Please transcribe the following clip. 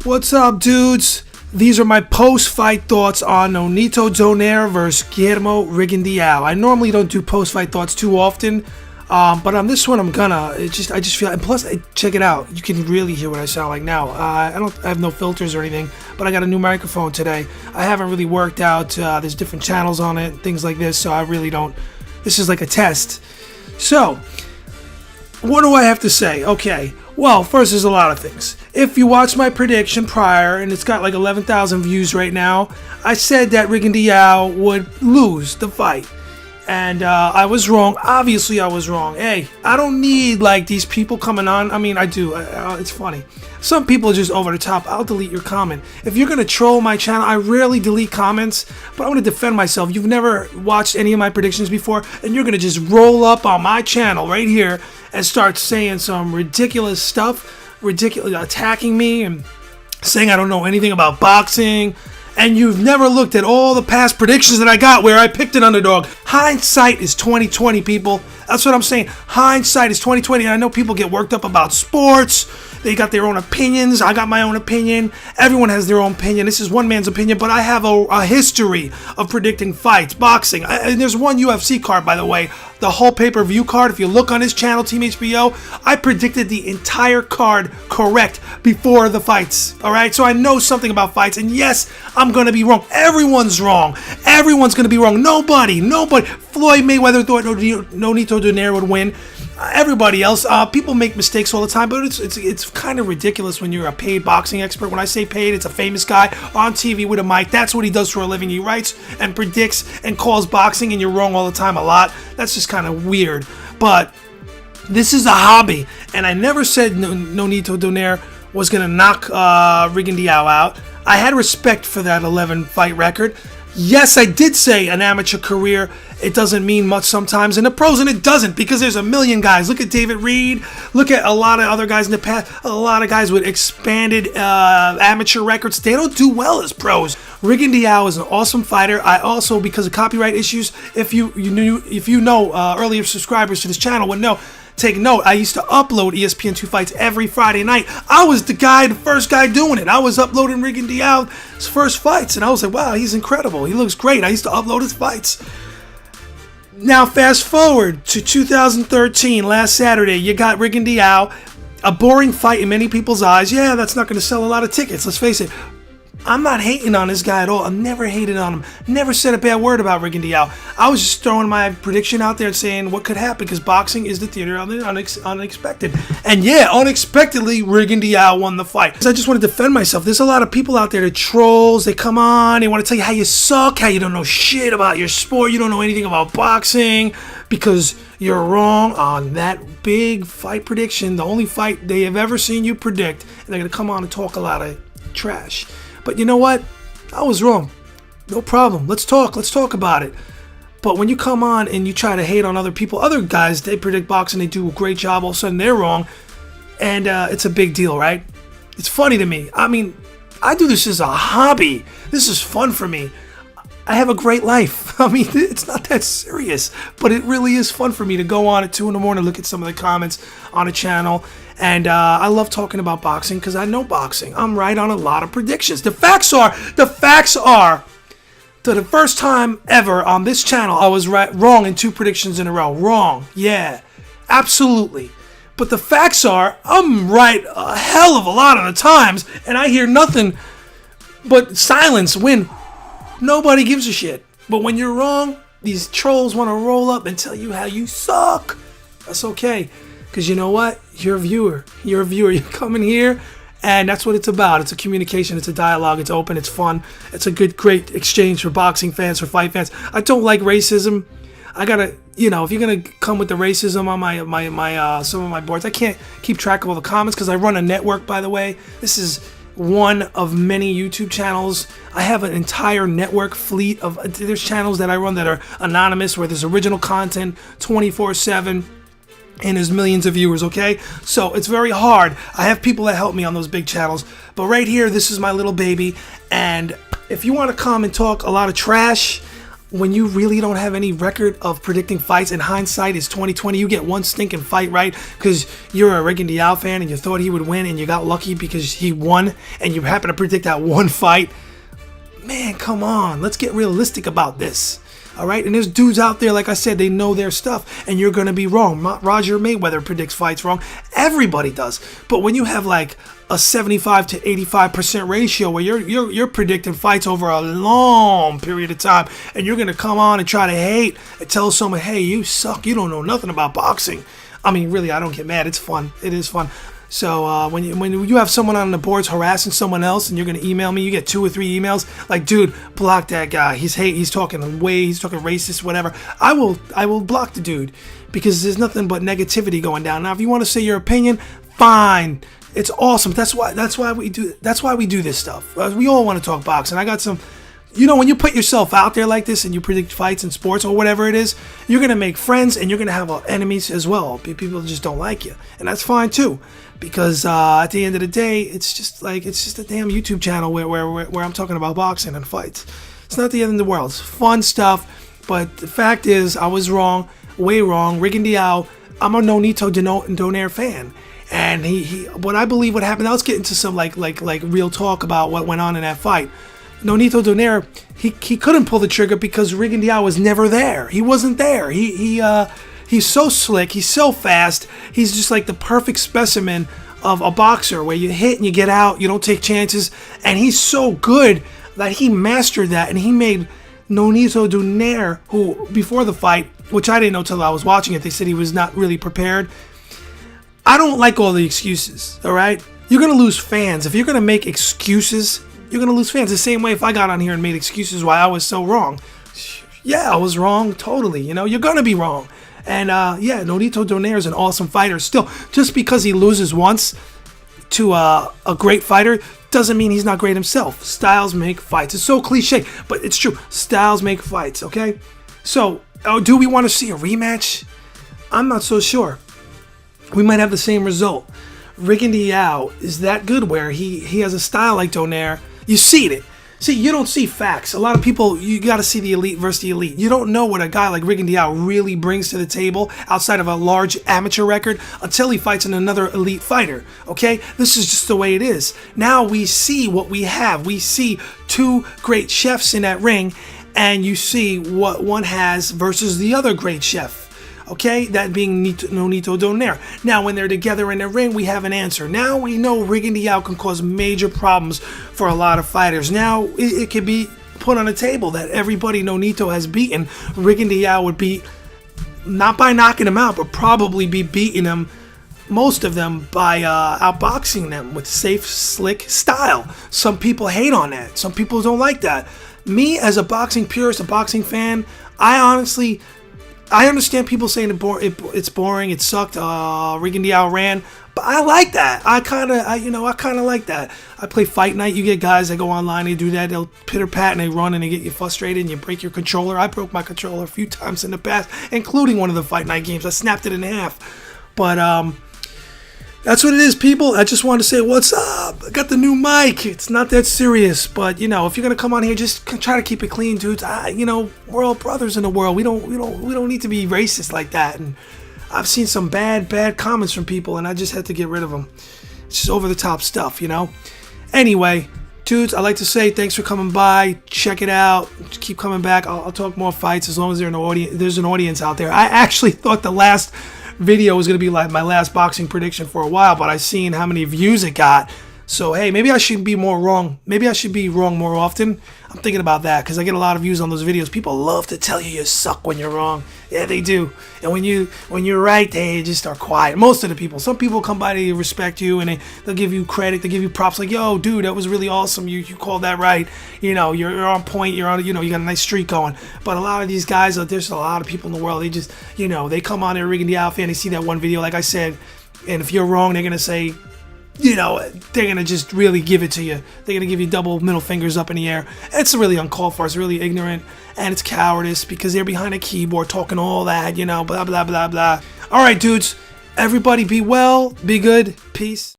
What's up, dudes? These are my post-fight thoughts on Nonito Donaire versus Guillermo Rigondeaux. I normally don't do post-fight thoughts too often, but on this one I'm gonna. I just feel. And plus, check it out. You can really hear what I sound like now. I have no filters or anything, but I got a new microphone today. I haven't really worked out. There's different channels on it, things like this. So I really don't. This is like a test. So, what do I have to say? Okay. Well, first, there's a lot of things. If you watched my prediction prior, and it's got like 11,000 views right now, I said that Rigondeaux would lose the fight. And I was wrong. Obviously, I was wrong. Hey, I don't need like these people coming on. I mean, I do. It's funny. Some people are just over the top. I'll delete your comment. If you're going to troll my channel, I rarely delete comments, but I'm going to defend myself. You've never watched any of my predictions before, and you're going to just roll up on my channel right here and start saying some ridiculous stuff, attacking me and saying I don't know anything about boxing. And you've never looked at all the past predictions that I got where I picked an underdog. Hindsight is 20/20, people. That's what I'm saying. Hindsight is 20/20. I know people get worked up about sports. They got their own opinions. I got my own opinion. Everyone has their own opinion. This is one man's opinion, but I have a history of predicting fights, boxing. And there's one UFC card, by the way, the whole pay-per-view card. If you look on his channel, Team HBO, I predicted the entire card correct before the fights. All right, so I know something about fights. And yes, I'm gonna be wrong. Everyone's wrong. Everyone's gonna be wrong. Nobody. Floyd Mayweather thought Nonito Donaire would win. Everybody else, people make mistakes all the time, but it's kind of ridiculous when you're a paid boxing expert. When I say paid, it's a famous guy on TV with a mic. That's what he does for a living. He writes and predicts and calls boxing, and you're wrong all the time a lot. That's just kind of weird. But this is a hobby, and I never said Nonito Donaire was going to knock Rigondeaux out. I had respect for that 11-fight record. Yes, I did say an amateur career, it doesn't mean much sometimes in the pros, and it doesn't, because there's a million guys. Look at David Reed. Look at a lot of other guys in the past. A lot of guys with expanded amateur records. They don't do well as pros. Rigondeaux is an awesome fighter. I also, because of copyright issues, if you know, earlier subscribers to this channel would know. Take note, I used to upload ESPN2 fights every Friday night. I was the first guy doing it. I was uploading Rigondeaux's first fights, and I was like, wow, he's incredible. He looks great. I used to upload his fights. Now, fast forward to 2013, last Saturday, you got Rigondeaux, a boring fight in many people's eyes. Yeah, that's not going to sell a lot of tickets, let's face it. I'm not hating on this guy at all. I've never hated on him. Never said a bad word about Rigondeaux. I was just throwing my prediction out there and saying what could happen, because boxing is the theater of the unexpected. And yeah, unexpectedly, Rigondeaux won the fight. I just want to defend myself. There's a lot of people out there that trolls. They come on. They want to tell you how you suck, how you don't know shit about your sport. You don't know anything about boxing because you're wrong on that big fight prediction. The only fight they have ever seen you predict. And they're going to come on and talk a lot of trash. But you know what? I was wrong. No problem. Let's talk about it. But when you come on and you try to hate on other people, other guys, they predict boxing, they do a great job, all of a sudden they're wrong. And it's a big deal, right? It's funny to me. I mean, I do this as a hobby. This is fun for me. I have a great life. I mean, it's not that serious, but it really is fun for me to go on at 2 in the morning, look at some of the comments on a channel. And I love talking about boxing because I know boxing. I'm right on a lot of predictions. The facts are, to the first time ever on this channel, I was wrong in 2 predictions in a row. Wrong. Yeah, absolutely. But the facts are, I'm right a hell of a lot of the times, and I hear nothing but silence when nobody gives a shit. But when you're wrong, these trolls want to roll up and tell you how you suck. That's okay. Because you know what? You're a viewer. You're coming here, and that's what it's about. It's a communication. It's a dialogue. It's open. It's fun. It's a great exchange for boxing fans, for fight fans. I don't like racism. I gotta, if you're gonna come with the racism on my some of my boards, I can't keep track of all the comments because I run a network, by the way. This is one of many YouTube channels. I have an entire network fleet of, there's channels that I run that are anonymous, where there's original content 24/7. And there's millions of viewers, okay? So it's very hard. I have people that help me on those big channels. But right here, this is my little baby. And if you want to come and talk a lot of trash, when you really don't have any record of predicting fights, and hindsight is 2020, you get one stinking fight right because you're a Rigondeaux fan and you thought he would win and you got lucky because he won and you happen to predict that one fight. Man, come on, let's get realistic about this. All right, and there's dudes out there, like I said, they know their stuff, and you're going to be wrong. Roger Mayweather predicts fights wrong. Everybody does. But when you have like a 75 to 85% ratio where you're predicting fights over a long period of time, and you're going to come on and try to hate and tell someone, hey, you suck, you don't know nothing about boxing. I mean, really, I don't get mad. It's fun. It is fun. So when you have someone on the boards harassing someone else and you're gonna email me, you get 2 or 3 emails like, dude, block that guy. He's talking racist, whatever. I will block the dude because there's nothing but negativity going down. Now, if you want to say your opinion, fine. It's awesome. That's why we do this stuff. We all want to talk boxing. I got some. You know, when you put yourself out there like this and you predict fights in sports or whatever it is, you're going to make friends and you're going to have enemies as well. People just don't like you. And that's fine too. Because at the end of the day, it's just a damn YouTube channel where I'm talking about boxing and fights. It's not the end of the world. It's fun stuff. But the fact is, I was wrong. Way wrong. Rigondeaux, I'm a Nonito Donaire fan. And what I believe what happened, now let's get into some like real talk about what went on in that fight. Nonito Donaire, he couldn't pull the trigger because Rigondeaux was never there. He wasn't there. He's so slick. He's so fast. He's just like the perfect specimen of a boxer where you hit and you get out. You don't take chances. And he's so good that he mastered that. And he made Nonito Donaire, who before the fight, which I didn't know till I was watching it, they said he was not really prepared. I don't like all the excuses, all right? You're going to lose fans. If you're going to make excuses, you're going to lose fans. The same way if I got on here and made excuses why I was so wrong. Yeah, I was wrong, totally. You know, you're going to be wrong. And yeah, Nonito Donaire is an awesome fighter. Still, just because he loses once to a great fighter doesn't mean he's not great himself. Styles make fights. It's so cliche, but it's true. Styles make fights, okay? So, do we want to see a rematch? I'm not so sure. We might have the same result. Rigondeaux is that good where he has a style like Donaire. You see it. See, you don't see facts. A lot of people, you got to see the elite versus the elite. You don't know what a guy like Rigondeaux really brings to the table outside of a large amateur record until he fights another elite fighter, okay? This is just the way it is. Now we see what we have. We see 2 great chefs in that ring, and you see what one has versus the other great chef. Okay, that being Nonito Donaire. Now, when they're together in the ring, we have an answer. Now we know Rigondeaux can cause major problems for a lot of fighters. Now it can be put on the table that everybody Nonito has beaten, Rigondeaux would beat, not by knocking him out, but probably be beating him, most of them, by outboxing them with safe, slick style. Some people hate on that. Some people don't like that. Me, as a boxing purist, a boxing fan, I understand people saying it's boring, it sucked, Rigondeaux ran, but I like that. I kind of like that. I play Fight Night. You get guys that go online, they do that, they'll pitter-pat and they run and they get you frustrated and you break your controller. I broke my controller a few times in the past, including one of the Fight Night games. I snapped it in half. But that's what it is, people. I just wanted to say, what's up? I got the new mic. It's not that serious, but you know, if you're gonna come on here, just try to keep it clean, dudes. You know, we're all brothers in the world. We don't need to be racist like that. And I've seen some bad comments from people, and I just had to get rid of them. It's just over the top stuff, you know. Anyway, dudes, I'd like to say thanks for coming by. Check it out. Just keep coming back. I'll talk more fights as long as there's an audience out there. I actually thought the last video was going to be like my last boxing prediction for a while, but I seen how many views it got. So hey, maybe I should be more wrong. Maybe I should be wrong more often. I'm thinking about that because I get a lot of views on those videos. People love to tell you suck when you're wrong. Yeah, they do. And when you're right, they just are quiet. Most of the people. Some people come by, they respect you, and they'll give you credit. They give you props like, yo, dude, that was really awesome. You called that right. You know, you're on point. You're on. You know, you got a nice streak going. But a lot of these guys, there's a lot of people in the world. They just, you know, they come on there, Rigondeaux fan. They see that one video, like I said, and if you're wrong, they're gonna say, you know, they're going to just really give it to you. They're going to give you double middle fingers up in the air. It's really uncalled for. It's really ignorant. And it's cowardice because they're behind a keyboard talking all that, you know, blah, blah, blah, blah. All right, dudes. Everybody be well. Be good. Peace.